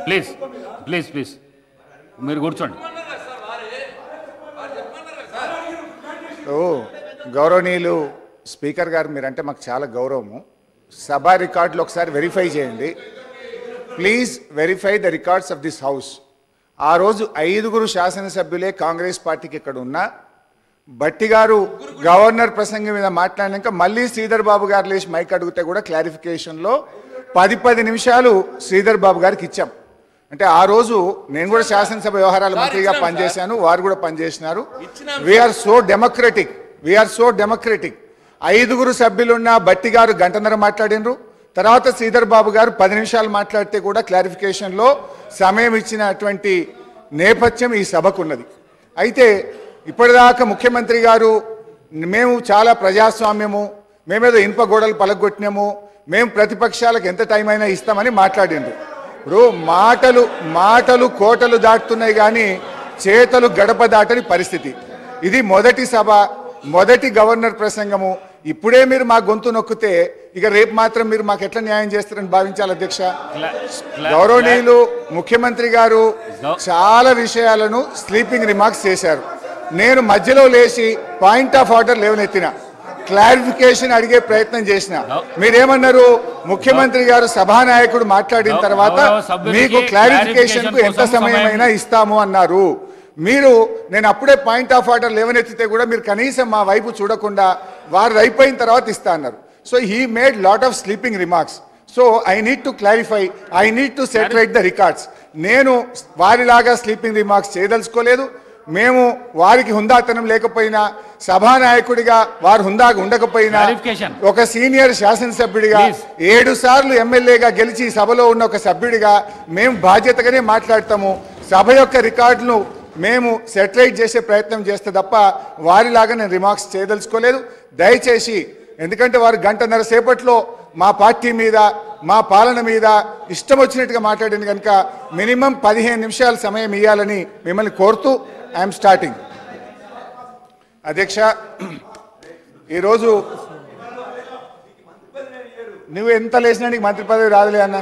Please please please మీరు కూర్చోండి. గౌరవనీయులు స్పీకర్ గారు, మీరంటే మాకు చాలా గౌరవము. సభ రికార్డులు ఒకసారి వెరిఫై చేయండి please. Verify the records of this house. ఆ రోజు 5గురు శాసనసభ్యులే కాంగ్రెస్ పార్టీకి ఇక్కడ ఉన్నా, బట్టి గారు గవర్నర్ ప్రసంగం మీద మాట్లాడినాక మళ్ళీ శ్రీధర్ బాబు గారు లేచి మైక్ అడిగితే కూడా క్లారిఫికేషన్లో 10 నిమిషాలు శ్రీధర్ బాబు గారికి ఇచ్చాం. అంటే ఆ రోజు నేను కూడా శాసనసభ వ్యవహారాల మంత్రిగా పనిచేశాను, వారు కూడా పనిచేసినారు. We're so democratic, we're so democratic. 5గురు సభ్యులున్న బట్టి గారు గంటన్నర మాట్లాడినరు, తర్వాత శ్రీధర్ బాబు గారు 10 నిమిషాలు మాట్లాడితే కూడా క్లారిఫికేషన్లో సమయం ఇచ్చినటువంటి నేపథ్యం ఈ సభకు ఉన్నది. అయితే ఇప్పటిదాకా ముఖ్యమంత్రి గారు మేము చాలా ప్రజాస్వామ్యము, మేమేదో ఇనుప గోడలు పలగొట్టినాము, మేము ప్రతిపక్షాలకు ఎంత టైం అయినా ఇస్తామని మాట్లాడిండ్రు. ఇప్పుడు మాటలు కోటలు దాటుతున్నాయి కానీ చేతలు గడప దాటని పరిస్థితి. ఇది మొదటి సభ, మొదటి గవర్నర్ ప్రసంగము. ఇప్పుడే మీరు మా గొంతు నొక్కితే ఇక రేపు మాత్రం మీరు మాకు ఎట్లా న్యాయం చేస్తారని భావించాలి అధ్యక్ష. గౌరవనీయులు ముఖ్యమంత్రి గారు చాలా విషయాలను స్లీపింగ్ రిమార్క్స్ చేశారు. నేను మధ్యలో లేచి పాయింట్ ఆఫ్ ఆర్డర్ లేవనెత్తిన, క్లారిఫికేషన్ అడిగే ప్రయత్నం చేసిన. మీరేమన్నారు? ముఖ్యమంత్రి గారు సభానాయకుడు మాట్లాడిన తర్వాత మీకు క్లారిఫికేషన్ కు ఎంత సమయమైనా ఇస్తాము అన్నారు. నేను అప్పుడే పాయింట్ ఆఫ్ ఆర్డర్ లేవనెత్తితే కూడా మీరు కనీసం మా వైపు చూడకుండా వారు అయిపోయిన తర్వాత ఇస్తా అన్నారు. So he made lot of sleeping remarks. So I need to clarify, I need to set right the records. నేను వారిలాగా స్లీపింగ్ రిమార్క్స్ చేయదలుచుకోలేదు. మేము వారికి హుందాతనం లేకపోయినా, సభానాయకుడిగా వారు హుందాగా ఉండకపోయినా, ఒక సీనియర్ శాసనసభ్యుడిగా 7 సార్లు ఎమ్మెల్యేగా గెలిచి సభలో ఉన్న ఒక సభ్యుడిగా మేము బాధ్యతగానే మాట్లాడతాము. సభ యొక్క రికార్డును మేము సెటరైట్ చేసే ప్రయత్నం చేస్తే తప్ప వారిలాగా నేను రిమార్క్స్ చేయదలుచుకోలేదు. దయచేసి, ఎందుకంటే వారు గంటన్నర సేపట్లో మా పార్టీ మీద, మా పాలన మీద ఇష్టం వచ్చినట్టుగా మాట్లాడింది కనుక మినిమం 15 నిమిషాల సమయం ఇవ్వాలని మిమ్మల్ని కోరుతూ ఐఎమ్ స్టార్టింగ్. అధ్యక్ష, ఈరోజు నువ్వు ఎంత లేచినా నీకు మంత్రి పదవి రాదులే అన్న.